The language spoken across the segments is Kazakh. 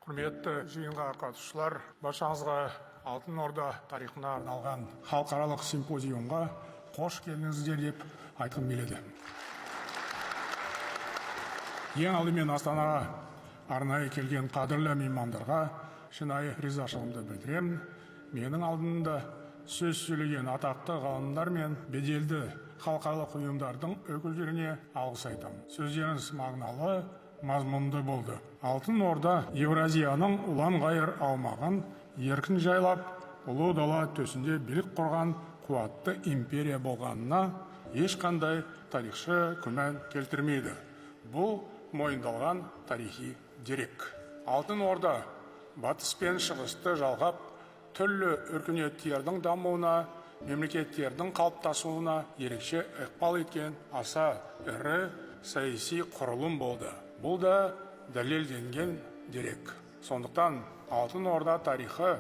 Құрметті жиынға қатысушылар, баршаңызға Алтын Орда тарихына арналған халықаралық симпозиумға қош келдіңіздер деп айтқым келеді. Ең алдымен Астанаға арнайы келген қадірлі меймандарға шынайы ризашылығымды білдіремін. Менің алдымда сөз сөйлеген атақты ғалымдар мен беделді халықаралық ұйымдардың өкілдеріне алғыс айтамын. Сөздеріңіз мағыналы, мазмұнды болды. Алтын Орда Евразияның ұлан-ғайыр аумағын еркін жайлап, ұлы дала төсінде билік құрған қуатты империя болғанына ешқандай тарихшы күмән келтірмейді. Бұл мойындалған тарихи дерек. Алтын Орда батыс пен шығысты жалғап, түрлі өркениеттердің дамуына, мемлекеттердің қалыптасуына ерекше ықпал еткен аса ірі саяси құрылым болды. Бұл да дәлелденген дерек. Сондықтан Алтын Орда тарихы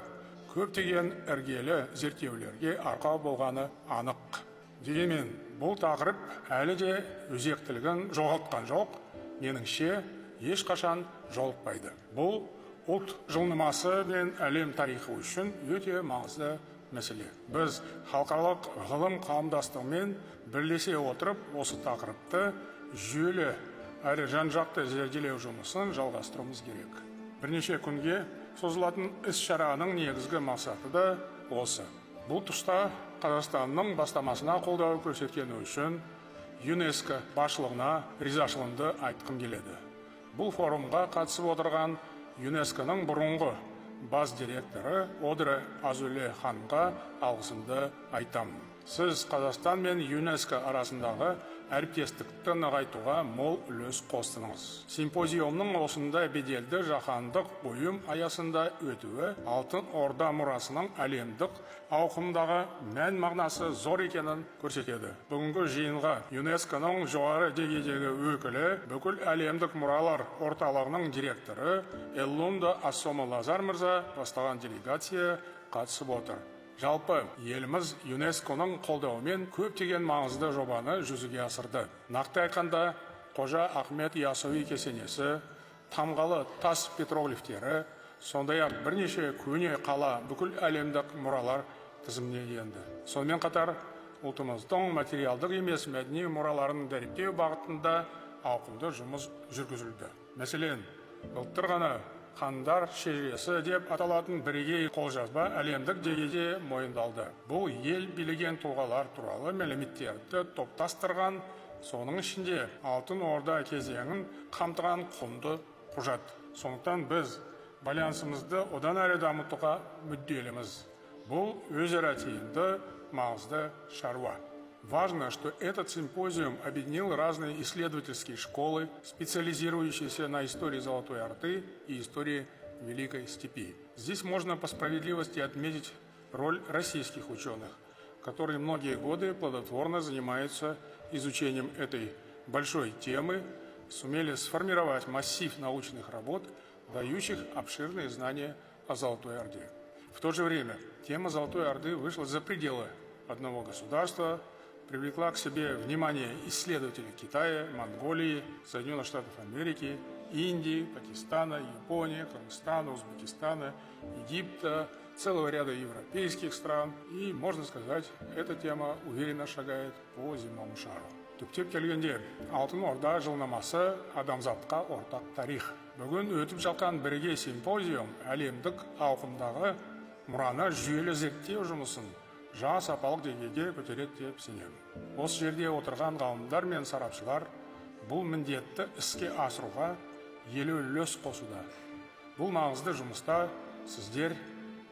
көптеген іргелі зерттеулерге арқау болғаны анық. Дегенмен, бұл тақырып әлі де өзектілігін жоғалтқан жоқ, меніңше ешқашан жолықпайды. Бұл ұлт жылнамасы мен әлем тарихы үшін өте маңызды мәселе. Біз халықаралық ғылым қауымдастығымен бірлесе отырып, осы тақырыпты жүйелі әрі жан-жақты зерделеу жұмысын жалғастыруымыз керек. Бірнеше күнге созылатын іс-шараның негізгі мақсаты да осы. Бұл тұста Қазақстанның бастамасына қолдау көрсеткені үшін ЮНЕСКО басшылығына ризашылығымды айтқым келеді. Бұл форумға қатысып отырған ЮНЕСКОның бұрынғы бас директоры Одре Азуле ханымға алғысымды айтамын. Сіз Қазақстан мен ЮНЕСКО арасындағы әріптестікті нығайтуға мол үлес қостыңыз. Симпозиумның осындай беделді жаһандық ұйым аясында өтуі Алтын Орда мұрасының әлемдік ауқымдағы мән мағынасы зор екенін көрсетеді. Бүгінгі жиынға ЮНЕСКОның жоғары деңгейдегі өкілі, бүкіл әлемдік мұралар орталығының директоры Эллунда Ассомо Лазар мырза бастаған делегация қатысып отыр. Жалпы, еліміз ЮНЕСКОның қолдауымен көптеген маңызды жобаны жүзеге асырды. Нақты айтқанда, Қожа Ахмет Яссауи кесенесі, тамғалы тас петроглифтері, сондай-ақ бірнеше көне қала бүкіл әлемдік мұралар тізіміне енді. Сонымен қатар, ұлтымыздың материалдық емес мәдени мұраларын дәріптеу бағытында ауқымды жұмыс жүргізілді. Мәселен, былтыр ғана Хандар шежіресі деп аталатын бірегей қолжазба әлемдік деңгейде мойындалды. Бұл ел билеген тұлғалар туралы мәліметтерді топтастырған, соның ішінде Алтын Орда кезеңін қамтыған құнды құжат. Сондықтан біз байланысымызды одан әрі дамытуға мүдделіміз. Бұл өзара тиімді, маңызды шаруа. Важно, что этот симпозиум объединил разные исследовательские школы, специализирующиеся на истории Золотой Орды и истории Великой Степи. Здесь можно по справедливости отметить роль российских ученых, которые многие годы плодотворно занимаются изучением этой большой темы, сумели сформировать массив научных работ, дающих обширные знания о Золотой Орде. В то же время тема Золотой Орды вышла за пределы одного государства, привлекла к себе внимание исследователей Китая, Монголии, Соединенных Штатов Америки, Индии, Пакистана, Японии, Кыргызстана, Узбекистана, Египта, целого ряда европейских стран. И, можно сказать, эта тема уверенно шагает по земному шару. Түптеп келгенде, Алтын Орда жылнамасы адамзатқа ортақ тарих. Бүгін өтіп жатқан бірге симпозиум әлемдік ауқымдағы мұраны жүйелі зерттеу жұмысын жаңа сапалық деңгейге көтереді деп сенемін. Осы жерде отырған ғалымдар мен сарапшылар бұл міндетті іске асыруға елеулі үлес қосуда. Бұл маңызды жұмыста сіздер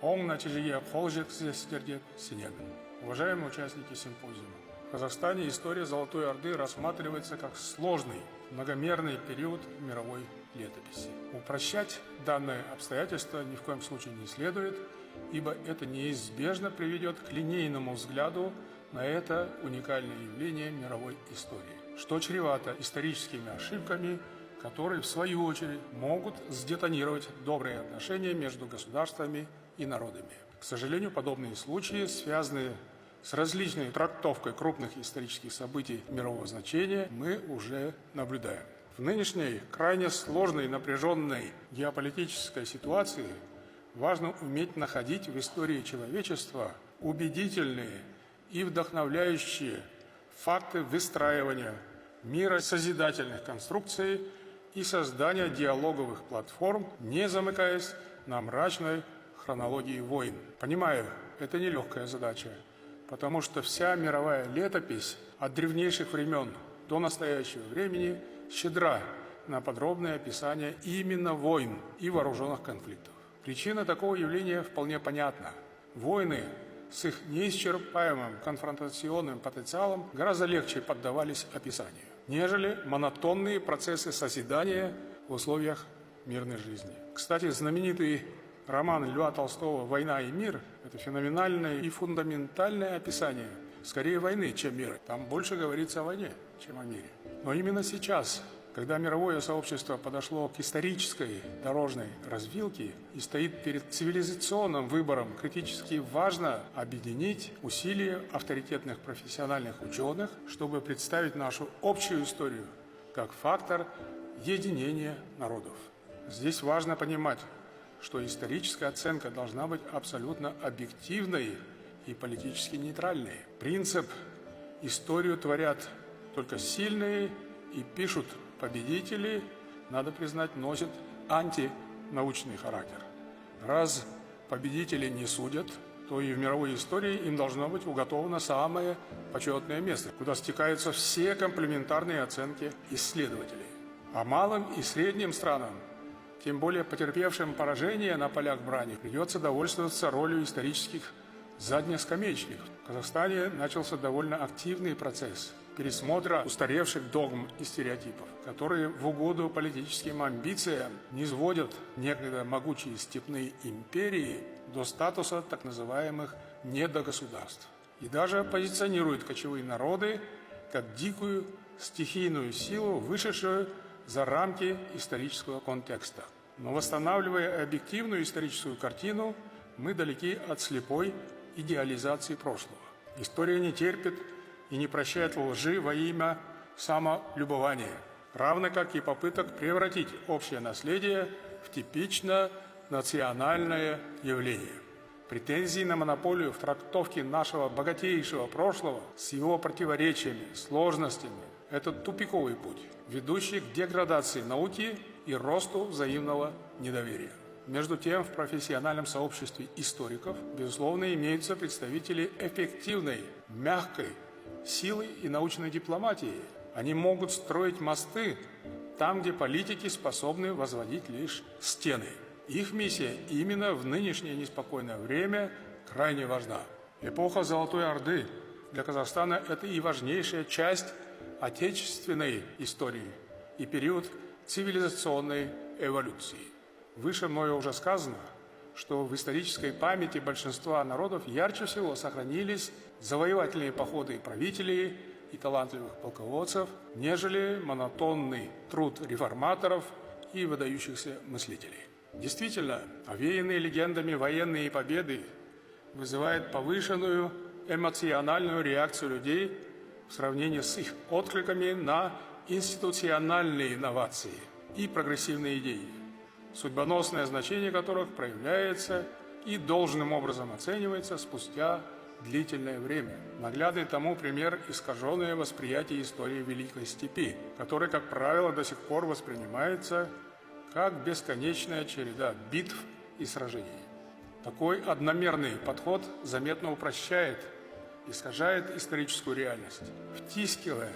оң нәтижеге қол жеткізесіздер деп сенемін. Уважаемые участники симпозиума, в Казахстане история Золотой Орды рассматривается как сложный, многомерный период мировой летописи. Упрощать данное обстоятельство ни в коем случае не следует, ибо это неизбежно приведет к линейному взгляду на это уникальное явление мировой истории, что чревато историческими ошибками, которые, в свою очередь, могут сдетонировать добрые отношения между государствами и народами. К сожалению, подобные случаи, связанные с различной трактовкой крупных исторических событий мирового значения, мы уже наблюдаем. В нынешней крайне сложной и напряженной геополитической ситуации важно уметь находить в истории человечества убедительные и вдохновляющие факты выстраивания мира созидательных конструкций и создания диалоговых платформ, не замыкаясь на мрачной хронологии войн. Понимаю, это нелегкая задача, потому что вся мировая летопись от древнейших времен до настоящего времени щедра на подробное описание именно войн и вооруженных конфликтов. Причина такого явления вполне понятна. Войны с их неисчерпаемым конфронтационным потенциалом гораздо легче поддавались описанию, нежели монотонные процессы созидания в условиях мирной жизни. Кстати, знаменитый роман Льва Толстого «Война и мир» – это феноменальное и фундаментальное описание скорее войны, чем мира. Там больше говорится о войне, чем о мире. Но именно сейчас, когда мировое сообщество подошло к исторической дорожной развилке и стоит перед цивилизационным выбором, критически важно объединить усилия авторитетных профессиональных ученых, чтобы представить нашу общую историю как фактор единения народов. Здесь важно понимать, что историческая оценка должна быть абсолютно объективной и политически нейтральной. Принцип «историю творят только сильные и пишут победители», надо признать, носит антинаучный характер. Раз победители не судят, то и в мировой истории им должно быть уготовано самое почетное место, куда стекаются все комплементарные оценки исследователей. А малым и средним странам, тем более потерпевшим поражение на полях брани, придется довольствоваться ролью исторических заднескамеечников. В Казахстане начался довольно активный процесс пересмотра устаревших догм и стереотипов, которые в угоду политическим амбициям низводят некогда могучие степные империи до статуса так называемых недогосударств. И даже позиционируют кочевые народы как дикую стихийную силу, вышедшую за рамки исторического контекста. Но восстанавливая объективную историческую картину, мы далеки от слепой идеализации прошлого. История не терпит и не прощает лжи во имя самолюбования, равно как и попыток превратить общее наследие в типично национальное явление. Претензии на монополию в трактовке нашего богатейшего прошлого с его противоречиями, сложностями – это тупиковый путь, ведущий к деградации науки и росту взаимного недоверия. Между тем, в профессиональном сообществе историков, безусловно, имеются представители эффективной, мягкой силы и научной дипломатии. Они могут строить мосты там, где политики способны возводить лишь стены. Их миссия именно в нынешнее неспокойное время крайне важна. Эпоха Золотой Орды для Казахстана – это и важнейшая часть отечественной истории и период цивилизационной эволюции. Выше мною уже сказано, что в исторической памяти большинства народов ярче всего сохранились завоевательные походы правителей и талантливых полководцев, нежели монотонный труд реформаторов и выдающихся мыслителей. Действительно, овеянные легендами военные победы вызывают повышенную эмоциональную реакцию людей в сравнении с их откликами на институциональные инновации и прогрессивные идеи, судьбоносное значение которых проявляется и должным образом оценивается спустя длительное время. Наглядный тому пример искаженное восприятие истории Великой Степи, которая, как правило, до сих пор воспринимается как бесконечная череда битв и сражений. Такой одномерный подход заметно упрощает, искажает историческую реальность, втискивая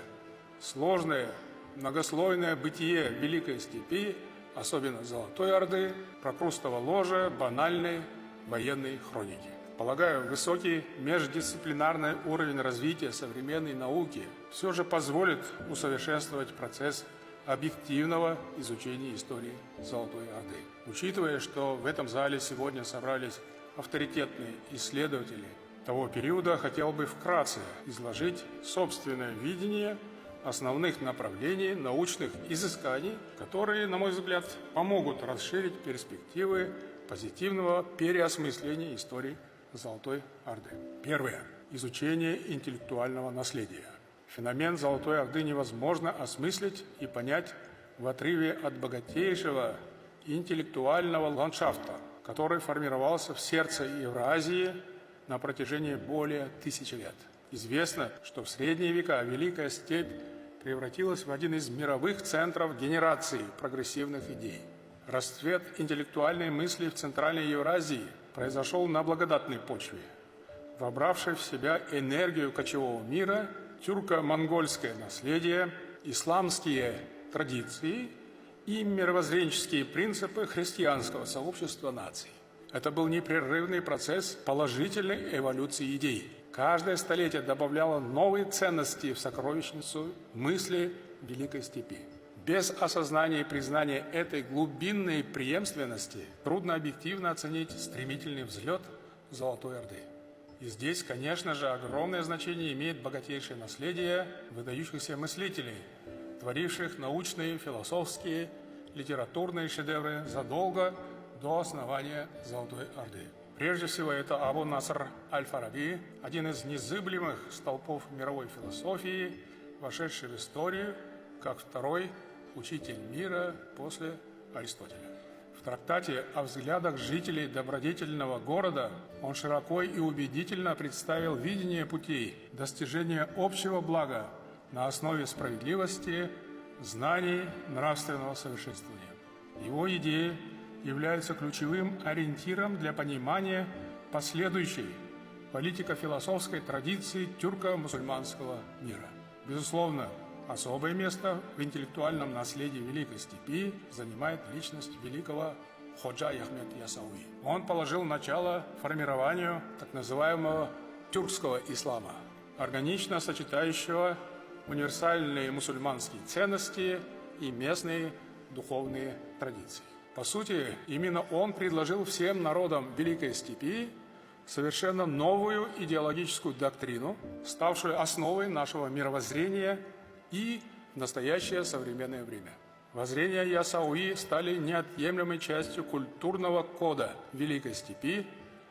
сложное, многослойное бытие Великой Степи, особенно Золотой Орды, Прокрустово ложе, банальной военной хроники. Полагаю, высокий междисциплинарный уровень развития современной науки все же позволит усовершенствовать процесс объективного изучения истории Золотой Орды. Учитывая, что в этом зале сегодня собрались авторитетные исследователи того периода, хотел бы вкратце изложить собственное видение основных направлений научных изысканий, которые, на мой взгляд, помогут расширить перспективы позитивного переосмысления истории Золотой Орды. Первое. Изучение интеллектуального наследия. Феномен Золотой Орды невозможно осмыслить и понять в отрыве от богатейшего интеллектуального ландшафта, который формировался в сердце Евразии на протяжении более 1000 лет. Известно, что в средние века Великая Степь превратилась в один из мировых центров генерации прогрессивных идей. Расцвет интеллектуальной мысли в Центральной Евразии произошел на благодатной почве, вобравшей в себя энергию кочевого мира, тюрко-монгольское наследие, исламские традиции и мировоззренческие принципы христианского сообщества наций. Это был непрерывный процесс положительной эволюции идей. Каждое столетие добавляло новые ценности в сокровищницу мысли Великой Степи. Без осознания и признания этой глубинной преемственности трудно объективно оценить стремительный взлет Золотой Орды. И здесь, конечно же, огромное значение имеет богатейшее наследие выдающихся мыслителей, творивших научные, философские, литературные шедевры задолго до основания Золотой Орды. Прежде всего, это Абу Наср аль-Фараби, один из незыблемых столпов мировой философии, вошедший в историю как второй учитель мира после Аристотеля. В трактате о взглядах жителей добродетельного города он широко и убедительно представил видение путей достижения общего блага на основе справедливости, знаний, нравственного совершенствования. Его идеи являются ключевым ориентиром для понимания последующей политико-философской традиции тюрко-мусульманского мира. Безусловно, особое место в интеллектуальном наследии Великой Степи занимает личность великого Ходжа Ахмед Ясауи. Он положил начало формированию так называемого тюркского ислама, органично сочетающего универсальные мусульманские ценности и местные духовные традиции. По сути, именно он предложил всем народам Великой Степи совершенно новую идеологическую доктрину, ставшую основой нашего мировоззрения и в настоящее современное время. Воззрения Ясауи стали неотъемлемой частью культурного кода Великой Степи,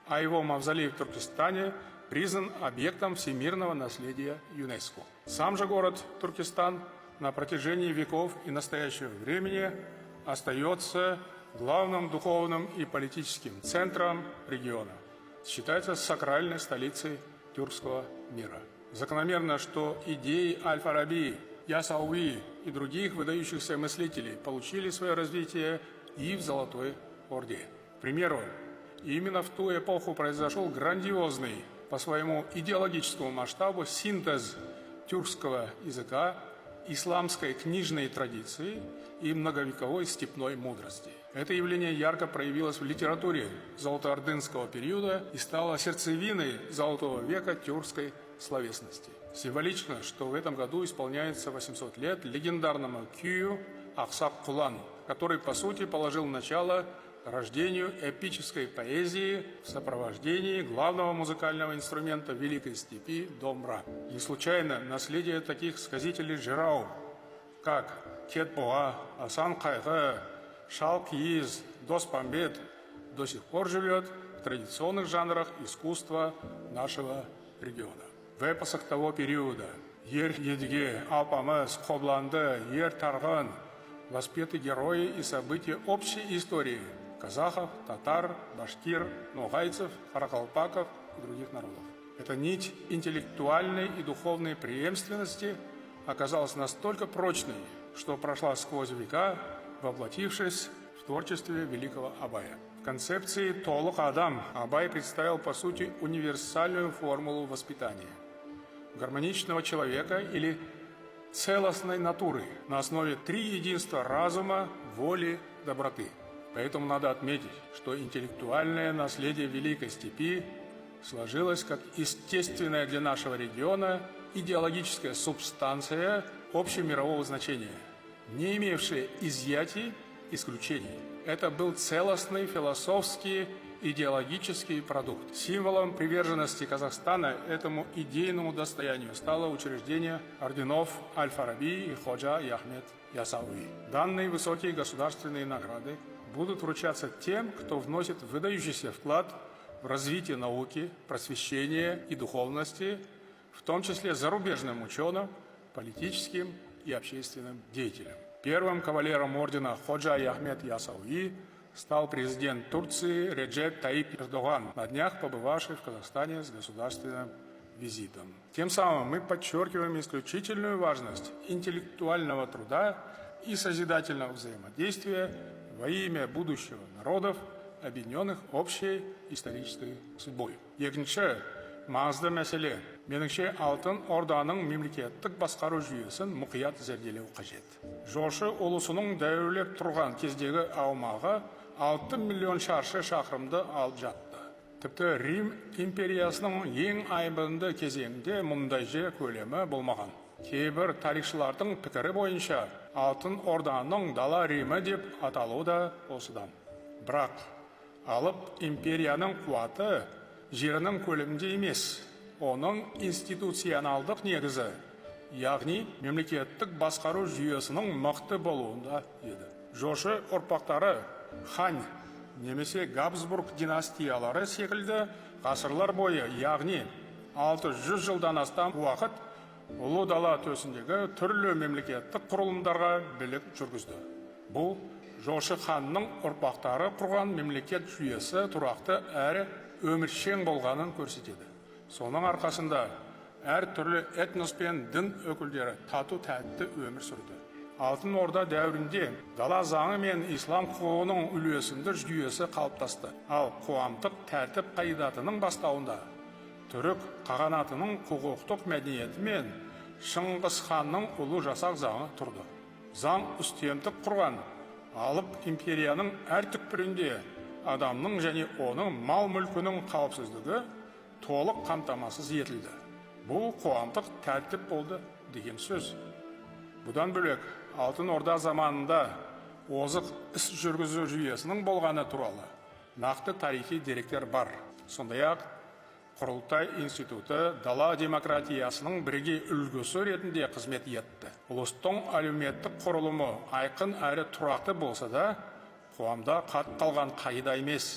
а его мавзолей в Туркестане признан объектом всемирного наследия ЮНЕСКО. Сам же город Туркестан на протяжении веков и настоящего времени остается главным духовным и политическим центром региона. Считается сакральной столицей тюркского мира. Закономерно, что идеи аль-Фараби, Ясауи и других выдающихся мыслителей получили свое развитие и в Золотой Орде. К примеру, именно в ту эпоху произошел грандиозный по своему идеологическому масштабу синтез тюркского языка, исламской книжной традиции и многовековой степной мудрости. Это явление ярко проявилось в литературе золотоордынского периода и стало сердцевиной Золотого века тюркской словесности. Символично, что в этом году исполняется 800 лет легендарному кюю Ахсак Кулан, который, по сути, положил начало рождению эпической поэзии в сопровождении главного музыкального инструмента Великой Степи – домбра. Не случайно наследие таких сказителей Жирау, как Кетбоа, Асан Кайгы, Шалкиз, Доспамбет, до сих пор живет в традиционных жанрах искусства нашего региона. В эпосах того периода Ер Едиге, Алпамыс, Кобланды, Ер Тарган воспеты герои и события общей истории казахов, татар, башкир, ногайцев, каракалпаков и других народов. Эта нить интеллектуальной и духовной преемственности оказалась настолько прочной, что прошла сквозь века, воплотившись в творчестве великого Абая. В концепции «Толук Адам» Абай представил, по сути, универсальную формулу воспитания гармоничного человека или целостной натуры на основе триединства разума, воли, доброты. Поэтому надо отметить, что интеллектуальное наследие Великой Степи сложилось как естественная для нашего региона идеологическая субстанция общемирового значения, не имевшая изъятий, исключений. Это был целостный философский идеологический продукт. Символом приверженности Казахстана этому идейному достоянию стало учреждение орденов Аль-Фараби и Ходжа Ахмед Ясауи. Данные высокие государственные награды будут вручаться тем, кто вносит выдающийся вклад в развитие науки, просвещения и духовности, в том числе зарубежным ученым, политическим и общественным деятелям. Первым кавалером ордена Ходжа Ахмед Ясауи стал президент Турции Реджеп Таyyip Эрдоган, на днях побывавший в Казахстане с государственным визитом. Тем самым мы подчеркиваем исключительную важность интеллектуального труда и созидательного взаимодействия во имя будущего народов, объединенных общей исторической судьбой. Екінші маңызды мәселе, меніңше Алтын Орданың мемлекеттік басқару жүйесін мұқият зерделеу қажет. Жошы ұлысының дәуірлеп тұрған кездегі аумағы 6 миллион шаршы шақырымды алып жатты. Тіпті Рим империясының ең айбынды кезеңінде мұндай жер көлемі болмаған. Кейбір тарихшылардың пікірі бойынша Алтын Орданың дала Римі деп аталуы да осыдан. Бірақ алып империяның қуаты жерінің көлемінде емес, оның институционалдық негізі, яғни мемлекеттік басқару жүйесінің мықты болуында еді. Жошы ұрпақтары Хань немесе Габсбург династиялары секілді ғасырлар бойы, яғни 600 жылдан астам уақыт ұлы дала төсіндегі түрлі мемлекеттік құрылымдарға билік жүргізді. Бұл Жошы ханның ұрпақтары құрған мемлекет жүйесі тұрақты әрі өміршең болғанын көрсетеді. Соның арқасында әр түрлі этнос пен дін өкілдері тату-тәтті өмір сүрді. Алтын Орда дәуірінде дала заңы мен ислам құқығының үйлесімді жүйесі қалыптасты. Ал қоғамдық тәртіп қағидатының бастауында түрік қағанатының құқықтық мәдениеті мен Шыңғыс ханның ұлы жасақ заңы тұрды. Заң үстемдік құрған алып империяның әр түкпірінде адамның және оның мал мүлкінің қауіпсіздігі толық қамтамасыз етілді. Бұл қоғамдық тәртіп болды деген сөз. Бұдан бөлек Алтын Орда заманында озық іс жүргізу жүйесінің болғаны туралы нақты тарихи деректер бар. Сондай-ақ Құрылтай институты дала демократиясының бірегей үлгісі ретінде қызмет етті. Ұлыстың әлеуметтік құрылымы айқын әрі тұрақты болса да, қоғамда қатып қалған қағида емес,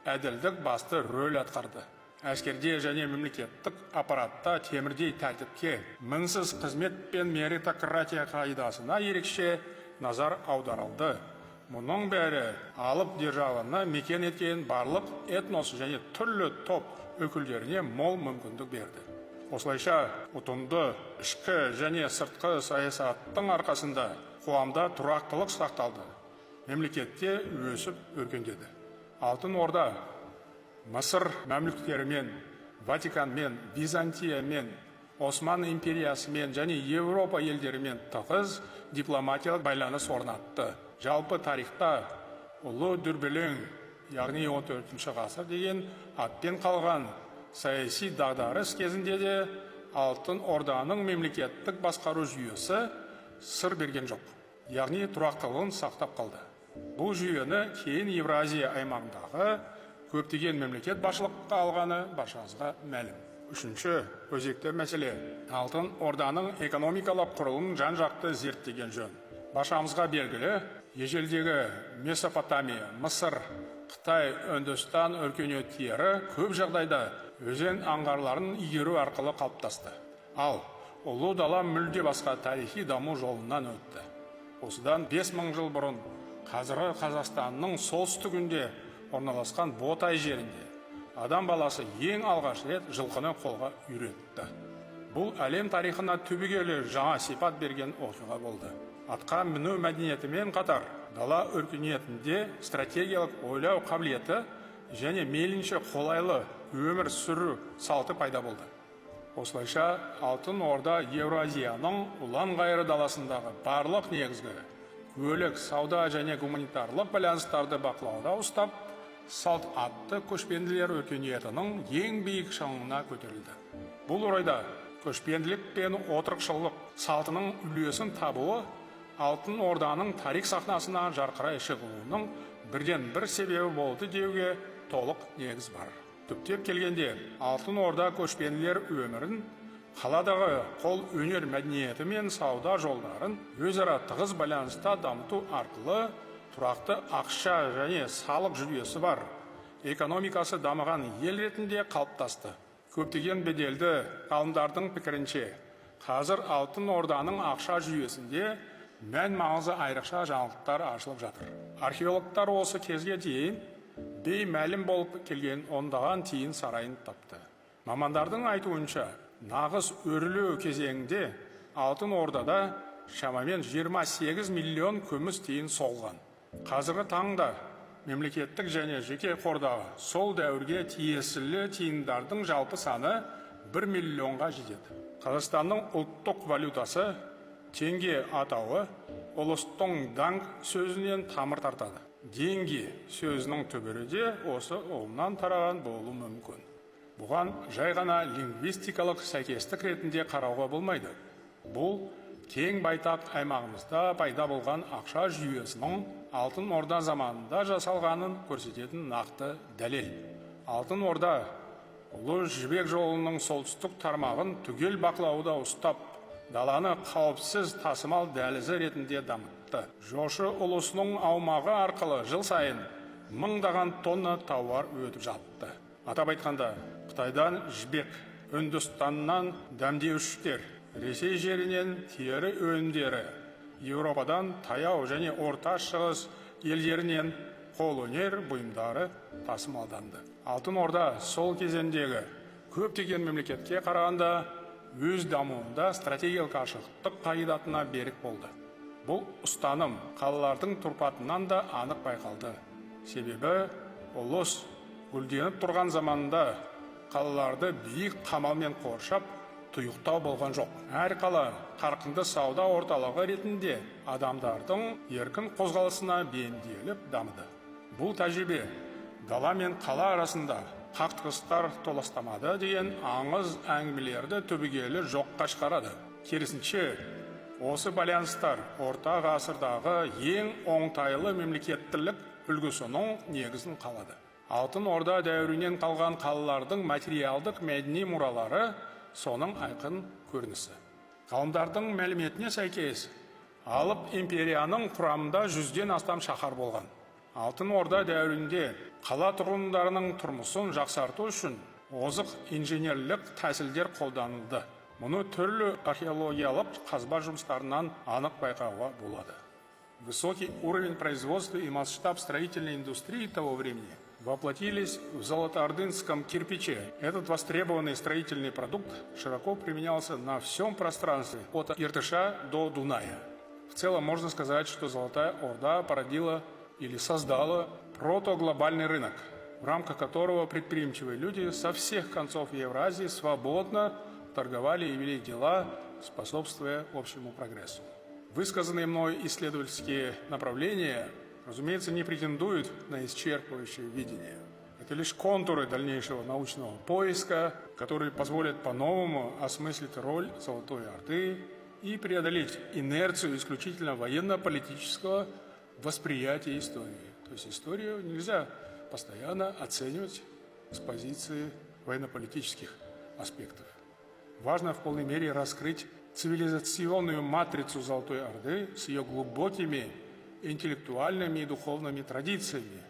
әділдік басты рөл атқарды. Әскерде және мемлекеттік аппаратта темірдей тәртіпке, мінсіз қызмет пен меритократия қағидасына ерекше назар аударылды. Мұның бәрі алып державаны мекен еткен барлық этнос және түрлі топ өкілдеріне мол мүмкіндік берді. Осылайша, ұтымды ішкі және сыртқы саясаттың арқасында қоғамда тұрақтылық сақталды. Мемлекетте өсіп өркендеді. Алтын Орда Мысыр мәмлүктерімен, Ватиканмен, Византиямен, Осман империясымен және Еуропа елдерімен тығыз дипломатиялық байланыс орнатты. Жалпы тарихта ұлы дүрбелең, яғни 14 ғасыр деген атпен қалған саяси дағдарыс кезінде де Алтын Орданың мемлекеттік басқару жүйесі сыр берген жоқ. Яғни тұрақтылығын сақтап қалды. Бұл жүйені кейін Евразия аймағындағы көптеген мемлекет басшылыққа алғаны баршаңызға мәлім. Үшінші өзекті мәселе Алтын Орданың экономикалық құрылымын жан-жақты зерттеген жөн. Баршамызға белгілі, ежелдегі Месопотамия, Мысыр, Қытай, Үндістан өркениеттері көп жағдайда өзен аңғарларын игеру арқылы қалыптасты. Ал ұлы дала мүлде басқа тарихи даму жолынан өтті. Осыдан 5000 жыл бұрын қазіргі Қазақстанның солтүстігінде орналасқан Ботай жерінде адам баласы ең алғаш рет жылқыны қолға үйретті. Бұл әлем тарихына түбегейлі жаңа сипат берген оқиға болды. Атқа міну мәдениетімен қатар дала өркениетінде стратегиялық ойлау қабілеті және мейлінше қолайлы өмір сүру салты пайда болды. Осылайша Алтын Орда Евразияның ұлан ғайыр даласындағы барлық негізгі көлік, сауда және гуманитарлық байланыстарды бақылауда ұстап, салт атты көшпенділер өркениетінің ең биік шыңына көтерілді. Бұл орайда көшпенділік пен отырықшылық салтының үлесін табуы Алтын Орданың тарих сахнасына жарқырай шығуының бірден бір себебі болды деуге толық негіз бар. Түптеп келгенде Алтын Орда көшпенділер өмірін қаладағы қол өнер мәдениеті мен сауда жолдарын өзара тығыз байланыста дамыту арқылы тұрақты ақша және салық жүйесі бар экономикасы дамыған ел ретінде қалыптасты. Көптеген беделді ғалымдардың пікірінше, қазір Алтын Орданың ақша жүйесінде мән маңызы айрықша жаңалықтар ашылып жатыр. Археологтар осы кезге дейін беймәлім болып келген ондаған тиын сарайын тапты. Мамандардың айтуынша, нағыз өрлеу кезеңінде Алтын Ордада шамамен 28 миллион күміс тиын соғылған. Қазіргі таңда мемлекеттік және жеке қордағы сол дәуірге тиесілі тиындардың жалпы саны 1 миллионға жетеді. Қазақстанның ұлттық валютасы теңге атауы ұлыстың даңқ сөзінен тамыр тартады. Денге сөзінің түбірі де осы ұғымнан тараған болуы мүмкін. Бұған жай ғана лингвистикалық сәйкестік ретінде қарауға болмайды. Бұл кең байтақ аймағымызда пайда болған ақша жүйесінің Алтын Орда заманында жасалғанын көрсететін нақты дәлел. Алтын Орда Ұлы Жібек жолының солтүстік тармағын түгел бақылауда ұстап, даланы қауіпсіз тасымал дәлізі ретінде дамытты. Жошы ұлысының аумағы арқылы жыл сайын мыңдаған тонна тауар өтіп жатты. Атап айтқанда, Қытайдан жібек, Үндістаннан дәмдеуіштер, Ресей жерінен тері өнімдері, Еуропадан таяу және орта шығыс елдерінен қолөнер бұйымдары тасымалданды. Алтын Орда сол кезеңдегі көптеген мемлекетке қарағанда өз дамуында стратегиялық ашықтық қағидатына берік болды. Бұл ұстаным қалалардың тұрпатынан да анық байқалды. Себебі ұлыс гүлденіп тұрған заманда қалаларды биік қамалмен қоршап тұйықтау болған жоқ. Әр қала қарқынды сауда орталығы ретінде адамдардың еркін қозғалысына бейімделіп дамыды. Бұл тәжірибе дала мен қала арасында қақтығыстар толастамады деген аңыз әңгімелерді түбегейлі жоққа шығарады. Керісінше, осы байланыстар орта ғасырдағы ең оңтайлы мемлекеттілік үлгісінің негізін қалады. Алтын Орда дәуірінен қалған қалалардың материалдық мәдени мұралары соның айқын көрінісі. Ғалымдардың мәліметіне сәйкес, Алып империяның құрамында 100-ден астам шаһар болған. Алтын Орда дәуірінде қала тұрғындарының тұрмысын жақсарту үшін озық инженерлік тәсілдер қолданылды. Мұны түрлі археологиялық қазба жұмыстарынан анық байқауға болады. Высокий уровень производства и масштаб строительной индустрии того времени воплотились в золотоордынском кирпиче. Этот востребованный строительный продукт широко применялся на всем пространстве от Иртыша до Дуная. В целом можно сказать, что Золотая Орда породила или создала протоглобальный рынок, в рамках которого предприимчивые люди со всех концов Евразии свободно торговали и вели дела, способствуя общему прогрессу. Высказанные мной исследовательские направления, разумеется, не претендуют на исчерпывающее видение. Это лишь контуры дальнейшего научного поиска, которые позволят по-новому осмыслить роль Золотой Орды и преодолеть инерцию исключительно военно-политического восприятия истории. То есть историю нельзя постоянно оценивать с позиции военно-политических аспектов. Важно в полной мере раскрыть цивилизационную матрицу Золотой Орды с ее глубокими интеллектуальными и духовными традициями,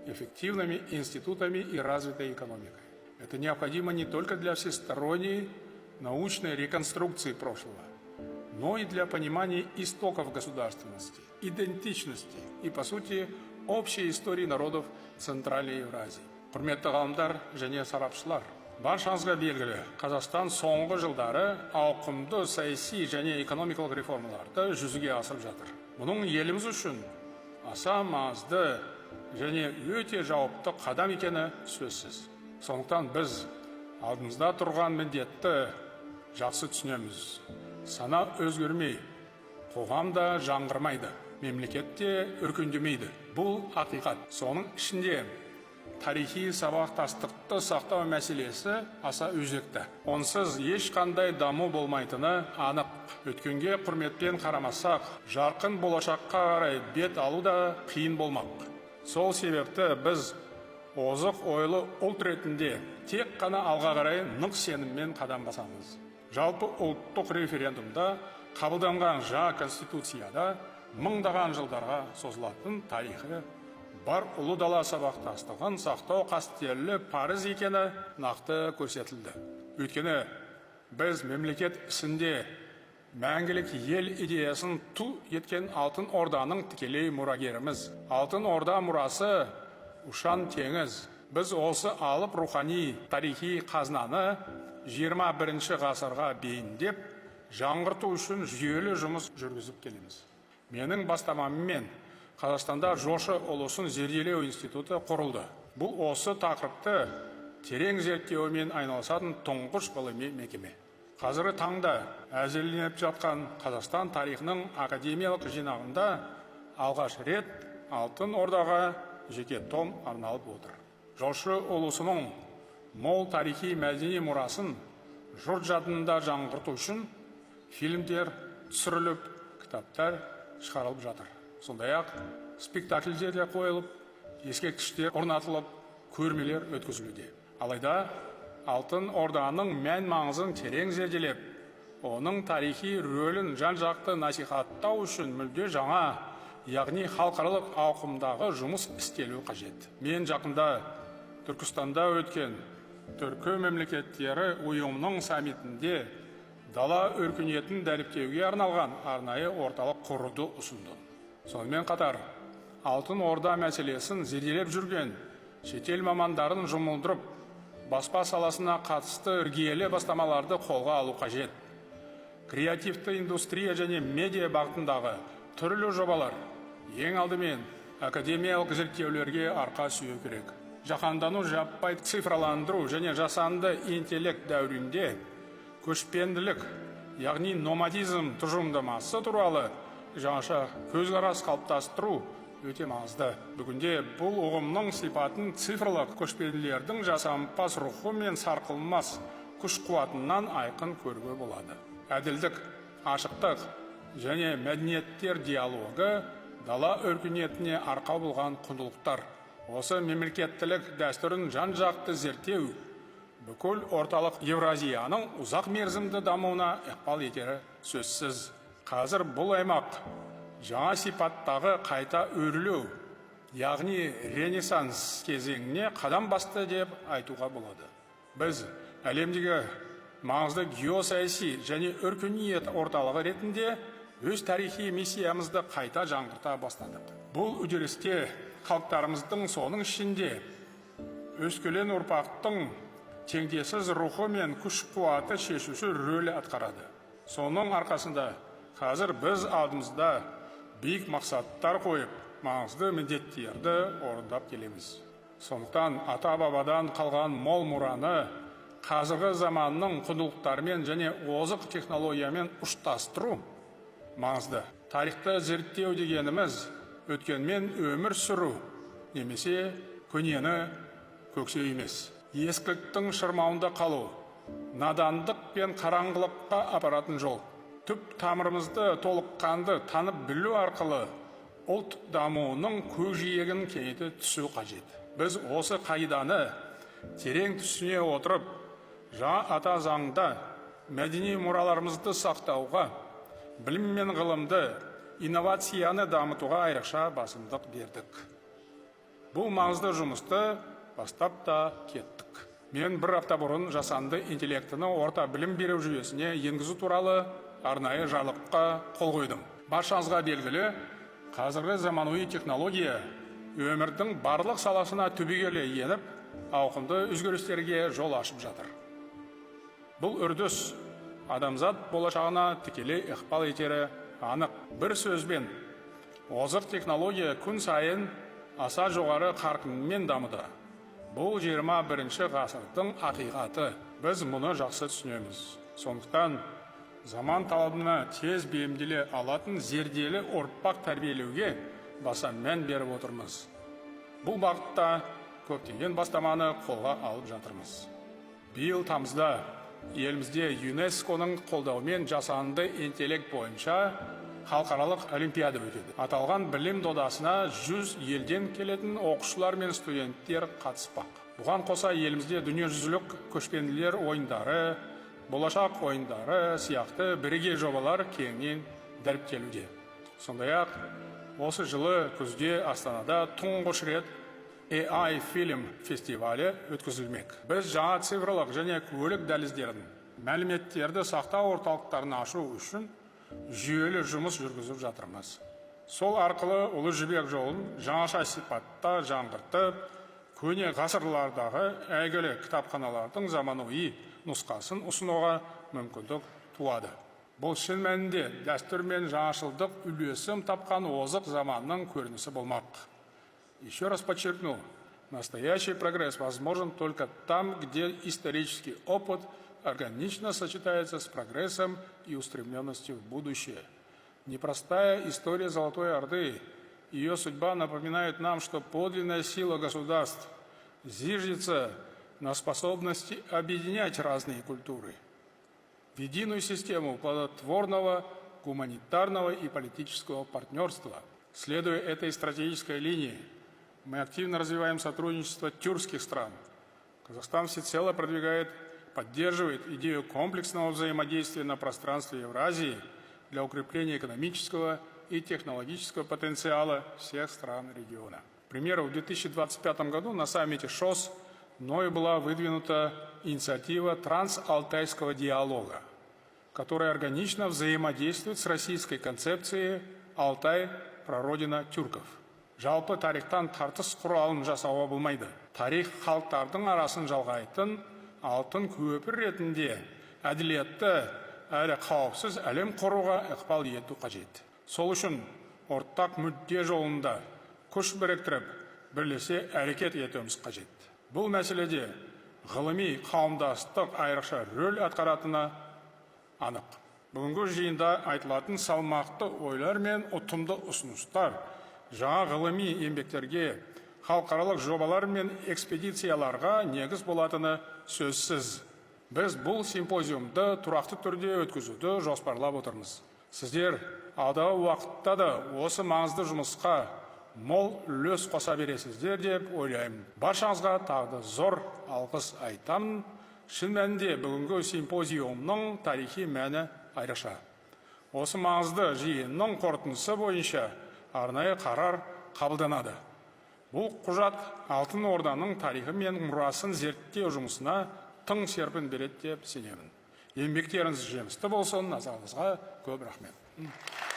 эффективными институтами и развитой экономикой. Это необходимо не только для всесторонней научной реконструкции прошлого, но и для понимания истоков государственности, идентичности и, по сути, общей истории народов Центральной Евразии. Құрметті ғалымдар және сарапшылар, баршаңызға белгілі, Қазақстан соңғы жылдары ауқымды саяси және экономикалық реформаларды жүзеге асырып жатыр. Бұның еліміз үшін аса маңызды және өте жауапты қадам екені сөзсіз. Сондықтан біз алдымызда тұрған міндетті жақсы түсінеміз. Сана өзгермей, қоғам да жаңғырмайды, мемлекет те өркендемейді. Бұл ақиқат. Соның ішінде тарихи сабақтастықты сақтау мәселесі аса өзекті. Онсыз ешқандай даму болмайтыны анық. Өткенге құрметпен қарамасақ, жарқын болашаққа қарай бет алу да қиын болмақ. Сол себепті біз озық ойлы ұлт ретінде тек қана алға қарай нық сеніммен қадам басамыз. Жалпы ұлттық референдумда қабылданған жаңа конституцияда мыңдаған жылдарға созылатын тарихы бар ұлы дала сабақтастығын сақтау қастерлі парыз екені нақты көрсетілді. Өйткені біз мемлекет ісінде мәңгілік ел идеясын ту еткен Алтын Орданың тікелей мұрагеріміз. Алтын Орда мұрасы ұшан теңіз. Біз осы алып рухани тарихи қазынаны 21 ғасырға бейімдеп, жаңғырту үшін жүйелі жұмыс жүргізіп келеміз. Менің бастамаммен Қазақстанда жошы ұлысын зерделеу институты құрылды. Бұл осы тақырыпты терең зерттеумен айналысатын тұңғыш ғылыми мекеме. Қазіргі таңда әзірленіп жатқан Қазақстан тарихының академиялық жинағында алғаш рет Алтын Ордаға жеке том арналып отыр. Жошы ұлысының мол тарихи мәдени мұрасын жұрт жадында жаңғырту үшін фильмдер түсіріліп, кітаптар шығарылып жатыр. Сондай-ақ спектакльдер де қойылып, ескерткіштер орнатылып, көрмелер өткізілуде. Алайда Алтын Орданың мән маңызын терең зерделеп, оның тарихи рөлін жан-жақты насихаттау үшін мүлде жаңа, яғни халықаралық ауқымдағы жұмыс істелу қажет. Мен жақында Түркістанда өткен түркі мемлекеттері ұйымының саммитінде дала өркениетін дәріптеуге арналған арнайы орталық құруды ұсынды. Сонымен қатар, Алтын Орда мәселесін зерделеп жүрген шетел мамандарын жұмылдырып, баспа саласына қатысты іргелі бастамаларды қолға алу қажет. Креативті индустрия және медиа бағытындағы түрлі жобалар ең алдымен академиялық зерттеулерге арқа сүйеу керек. Жаһандану, жаппай цифрландыру және жасанды интеллект дәуірінде көшпенділік, яғни номадизм тұжырымдамасы туралы жаңаша көзқарас қалыптастыру өте маңызды. Бүгінде бұл ұғымның сипатын цифрлық көшпенділердің жасампаз рухы мен сарқылмас күш-қуатынан айқын көруге болады. Әділдік, ашықтық және мәдениеттер диалогы дала өркениетіне арқау болған құндылықтар. Осы мемлекеттілік дәстүрін жан-жақты зерттеу бүкіл орталық Евразияның ұзақ мерзімді дамуына ықпал етері сөзсіз. Қазір бұл аймақ жаңа сипаттағы қайта өрлеу, яғни ренессанс кезеңіне қадам басты деп айтуға болады. Біз әлемдегі маңызды геосаяси және өркениет орталығы ретінде өз тарихи миссиямызды қайта жаңғырта бастадық. Бұл үдерісте халықтарымыздың соның ішінде өскелең ұрпақтың теңдессіз рухы мен күш-қуаты шешуші рөл атқарады. Соның арқасында қазір біз алдымызда биік мақсаттар қойып, маңызды міндеттерді орындап келеміз. Сондықтан ата-бабадан қалған мол мұраны қазіргі заманның құндылықтарымен және озық технологиямен ұштастыру маңызды. Тарихты зерттеу дегеніміз өткенмен өмір сүру, немесе көнені көксеу емес. Ескіліктің шырмауында қалу, надандық пен қараңғылыққа апаратын жол. Түп тамырымызды толыққанды танып білу арқылы ұлт дамуының көкжиегін кеңейте түсу қажет. Біз осы қағиданы терең түсіне отырып, жаңа ата заңда мәдени мұраларымызды сақтауға, білім мен ғылымды, инновацияны дамытуға айрықша басымдық бердік. Бұл маңызды жұмысты бастап та кеттік. Мен бір апта бұрын жасанды интеллектіні орта білім беру жүйесіне енгізу туралы арнайы жарлыққа қол қойдым. Баршаңызға белгілі, қазіргі заманауи технология өмірдің барлық саласына түбегейлі еніп, ауқымды өзгерістерге жол ашып жатыр. Бұл үрдіс адамзат болашағына тікелей ықпал етері анық. Бір сөзбен, озық технология күн сайын аса жоғары қарқынмен дамыды. Бұл 21 ғасырдың ақиқаты. Біз мұны жақсы түсінеміз. Сондықтан заман талабына тез бейімделе алатын зерделі ұрпақ тәрбиелеуге баса мән беріп отырмыз. Бұл бағытта көптеген бастаманы қолға алып жатырмыз. Биыл тамызда елімізде ЮНЕСКО-ның қолдауымен жасанды интеллект бойынша халықаралық олимпиада өтеді. Аталған білім додасына 100 елден келетін оқушылар мен студенттер қатыспақ. Бұған қоса елімізде дүниежүзілік көшпенділер ойындары, болашақ ойындары сияқты бірегей жобалар кеңінен дәріптелуде. Сондай-ақ, осы жылы күзде Астанада тұңғыш рет AI фильм фестивалі өткізілмек. Біз жаңа цифрлық және көлік дәліздерін, мәліметтерді сақтау орталықтарын ашу үшін жүйелі жұмыс жүргізіп жатырмыз. Сол арқылы Ұлы Жібек жолын жаңаша сипатта жаңғыртып, көне ғасырлардағы әйгілі кітапханалардың заманауи нұсқасын ұсынуға мүмкіндік туады. Бұл шын мәнінде дәстүр мен жаңашылдық үйлесім тапқан озық заманның көрінісі болмақ. Еще раз подчеркну, настоящий прогресс возможен только там, где исторический опыт органично сочетается с прогрессом и устремленностью в будущее. Непростая история Золотой Орды, ее судьба напоминает нам, что подлинная сила государств зиждется на способности объединять разные культуры в единую систему плодотворного, гуманитарного и политического партнерства. Следуя этой стратегической линии, мы активно развиваем сотрудничество тюркских стран. Казахстан всецело поддерживает идею комплексного взаимодействия на пространстве Евразии для укрепления экономического и технологического потенциала всех стран региона. К примеру, в 2025 году на саммите ШОС мною была выдвинута инициатива трансалтайского диалога, которая органично взаимодействует с российской концепцией «Алтай – прародина тюрков». Жалпы тарихтан тартыс құралын жасауға болмайды. Тарих халықтардың арасын жалғайтын алтын көпір ретінде әділетті әрі қауіпсіз әлем құруға ықпал ету қажет. Сол үшін ортақ мүдде жолында күш біріктіріп, бірлесе әрекет етуіміз қажет. Бұл мәселеде ғылыми қауымдастық айрықша рөл атқаратыны анық. Бүгінгі жиында айтылатын салмақты ойлар мен ұтымды ұсыныстар жаңа ғылыми еңбектерге, халықаралық жобалар мен экспедицияларға негіз болатыны сөзсіз. Біз бұл симпозиумды тұрақты түрде өткізуді жоспарлап отырмыз. Сіздер алдағы уақытта да осы маңызды жұмысқа мол үлес қоса бересіздер деп ойлаймын. Баршаңызға тағы зор алғыс айтамын. Шын мәнінде бүгінгі симпозиумның тарихи мәні айрықша. Осы маңызды жиынның қорытындысы бойынша арнайы қарар қабылданады. Бұл құжат Алтын Орданың тарихы мен мұрасын зерттеу жұмысына тың серпін береді деп сенемін. Еңбектеріңіз жемісті болсын, назарыңызға көп рахмет.